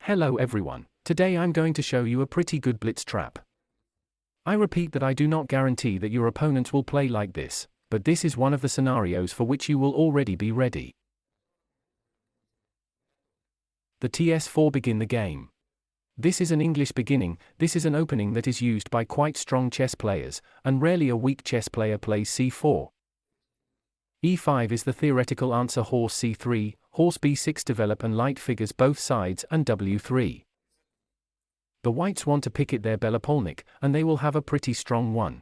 Hello everyone, today I'm going to show you a pretty good blitz trap. I repeat that I do not guarantee that your opponents will play like this, but this is one of the scenarios for which you will already be ready. The TS4 begin the game. This is an English beginning, this is an opening that is used by quite strong chess players, and rarely a weak chess player plays c4. e5 is the theoretical answer. Horse c3, horse b6 develop and light figures both sides, and w3. The whites want to picket their Belopolnik, and they will have a pretty strong one.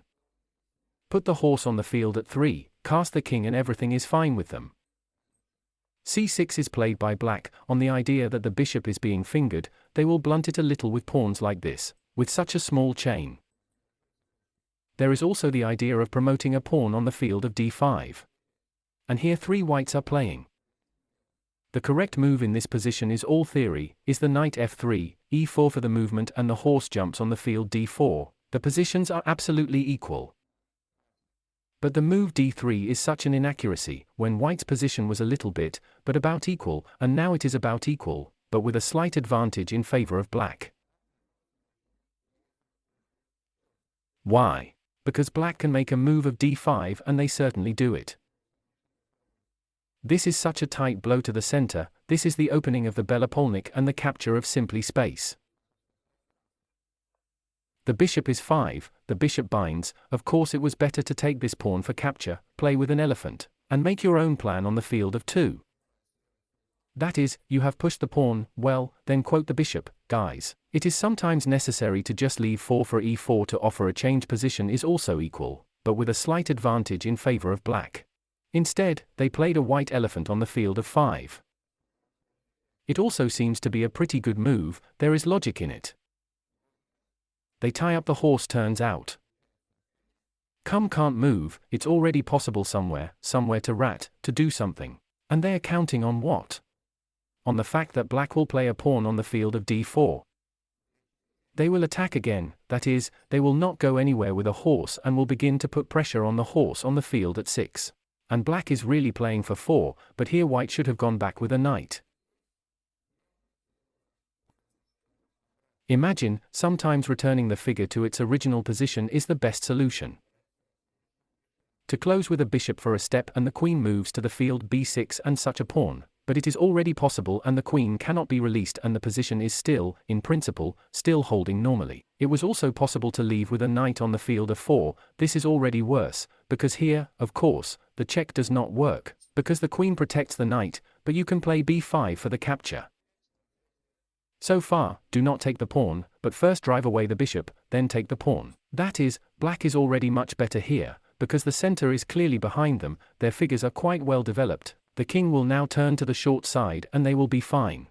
Put the horse on the field at 3, cast the king and everything is fine with them. c6 is played by black, on the idea that the bishop is being fingered, they will blunt it a little with pawns like this, with such a small chain. There is also the idea of promoting a pawn on the field of d5. And here 3 whites are playing. The correct move in this position is all theory, is the knight f3, e4 for the movement and the horse jumps on the field d4, the positions are absolutely equal. But the move d3 is such an inaccuracy, when white's position was a little bit, but about equal, and now it is about equal, but with a slight advantage in favor of black. Why? Because black can make a move of d5 and they certainly do it. This is such a tight blow to the center, this is the opening of the Belopolnik and the capture of simply space. The bishop is 5, the bishop binds, of course it was better to take this pawn for capture, play with an elephant, and make your own plan on the field of 2. That is, you have pushed the pawn, well, then quote the bishop, guys, it is sometimes necessary to just leave 4 for e4 to offer a change. Position is also equal, but with a slight advantage in favor of black. Instead, they played a white elephant on the field of 5. It also seems to be a pretty good move, there is logic in it. They tie up the horse, turns out. Can't move, it's already possible somewhere to rat, to do something. And they are counting on what? On the fact that black will play a pawn on the field of d4. They will attack again, that is, they will not go anywhere with a horse and will begin to put pressure on the horse on the field at 6. And black is really playing for 4, but here white should have gone back with a knight. Imagine, sometimes returning the figure to its original position is the best solution. To close with a bishop for a step and the queen moves to the field b6 and such a pawn, but it is already possible and the queen cannot be released and the position is still, in principle, still holding normally. It was also possible to leave with a knight on the field of 4, this is already worse, because here, of course, the check does not work, because the queen protects the knight, but you can play b5 for the capture. So far, do not take the pawn, but first drive away the bishop, then take the pawn. That is, black is already much better here, because the center is clearly behind them, their figures are quite well developed, the king will now turn to the short side and they will be fine.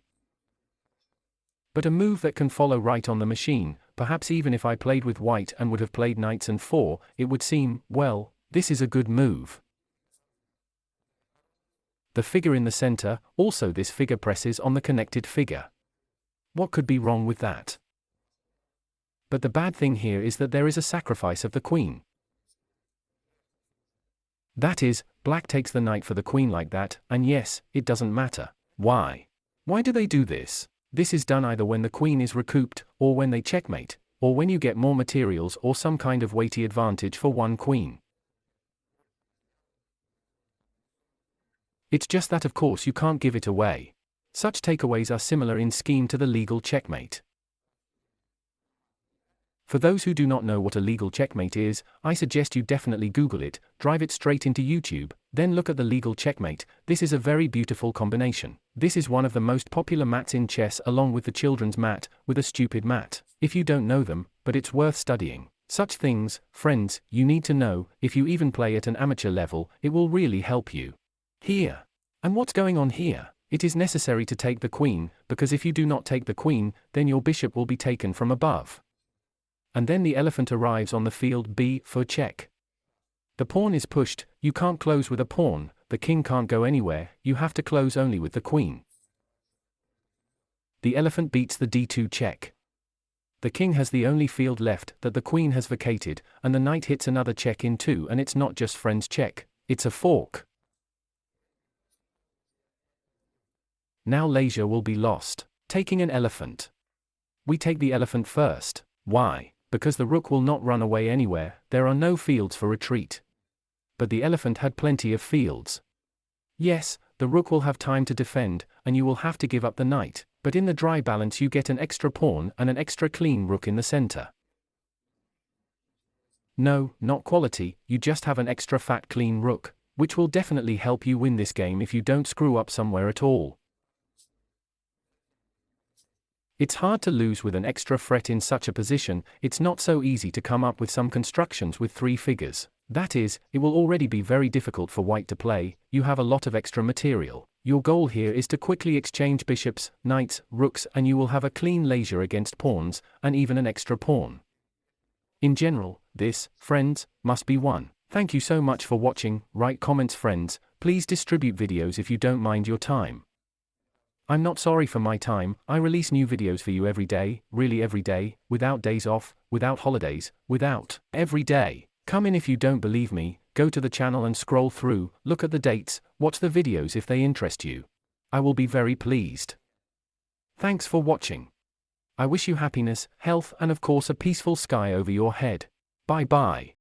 But a move that can follow right on the machine, perhaps even if I played with white and would have played knights and 4, it would seem, well, this is a good move. The figure in the center, also this figure presses on the connected figure. What could be wrong with that? But the bad thing here is that there is a sacrifice of the queen. That is, black takes the knight for the queen like that, and yes, it doesn't matter. Why? Why do they do this? This is done either when the queen is recouped, or when they checkmate, or when you get more materials or some kind of weighty advantage for one queen. It's just that of course you can't give it away. Such takeaways are similar in scheme to the legal checkmate. For those who do not know what a legal checkmate is, I suggest you definitely Google it, drive it straight into YouTube, then look at the legal checkmate. This is a very beautiful combination. This is one of the most popular mats in chess along with the children's mat, with a stupid mat. If you don't know them, but it's worth studying. Such things, friends, you need to know, if you even play at an amateur level, it will really help you. Here. And what's going on here? It is necessary to take the queen, because if you do not take the queen, then your bishop will be taken from above. And then the elephant arrives on the field b for check. The pawn is pushed, you can't close with a pawn, the king can't go anywhere, you have to close only with the queen. The elephant beats the d2 check. The king has the only field left that the queen has vacated, and the knight hits another check in 2 and it's not just friend's check, it's a fork. Now leisure will be lost. Taking an elephant. We take the elephant first. Why? Because the rook will not run away anywhere, there are no fields for retreat. But the elephant had plenty of fields. Yes, the rook will have time to defend, and you will have to give up the knight, but in the dry balance you get an extra pawn and an extra clean rook in the center. No, not quality, you just have an extra fat clean rook, which will definitely help you win this game if you don't screw up somewhere at all. It's hard to lose with an extra threat in such a position, it's not so easy to come up with some constructions with 3 figures. That is, it will already be very difficult for white to play, you have a lot of extra material. Your goal here is to quickly exchange bishops, knights, rooks, and you will have a clean leisure against pawns, and even an extra pawn. In general, this, friends, must be won. Thank you so much for watching, write comments friends, please distribute videos if you don't mind your time. I'm not sorry for my time, I release new videos for you every day, really every day, without days off, without holidays, without, every day. Come in if you don't believe me, go to the channel and scroll through, look at the dates, watch the videos if they interest you. I will be very pleased. Thanks for watching. I wish you happiness, health and of course a peaceful sky over your head. Bye bye.